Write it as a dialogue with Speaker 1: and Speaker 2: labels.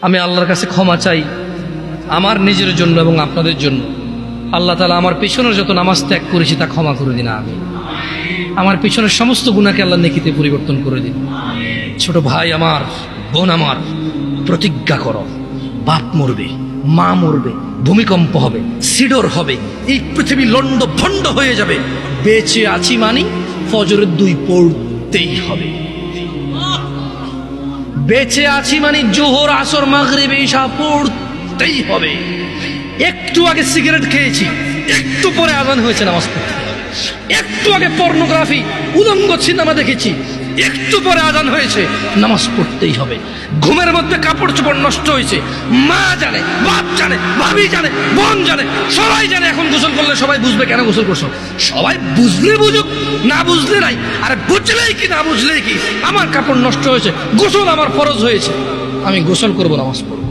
Speaker 1: আমি আল্লাহর কাছে ক্ষমা চাই আমার নিজের জন্য এবং আপনাদের জন্য। আল্লাহ তাআলা আমার পিছনের যত নামাজ ত্যাগ করেছি তা ক্ষমা করে দিন, আমি আমার পিছনের সমস্ত গুনাহকে আল্লাহ নেকিতে পরিবর্তন করে দিন। ছোট ভাই আমার, বোন আমার, প্রতিজ্ঞা করো, বাপ মরবে, মা মরবে, ভূমিকম্প হবে, সিডর হবে, এই পৃথিবী লন্ড ভন্ড হয়ে যাবে, বেঁচে আছি মানি ফজরের 2 পড়তেই হবে। বেঁচে আছি মানে জোহর, আসর, মাগরিব, ইশা পড়তেই হবে। একটু আগে সিগারেট খেয়েছি, একটু পরে আজান হয়েছে, নামাজ পড়তে হবে। একটু আগে পর্নোগ্রাফি, উলঙ্গ সিনেমা দেখেছি, একটু পরে আজান হয়েছে, নামাজ পড়তেই হবে। ঘুমের মধ্যে কাপড় চোপড় নষ্ট হয়েছে, মা জানে, বাপ জানে, ভাবি জানে, বোন জানে, সবাই জানে। এখন গোসল করলে সবাই বুঝবে কেন গোসল করছো। সবাই বুঝলে বুঝুক, না বুঝলে নাই। আরে বুঝলেই কি না বুঝলেই কি, আমার কাপড় নষ্ট হয়েছে, গোসল আমার ফরজ হয়েছে, আমি গোসল করবো, নামাজ পড়বো।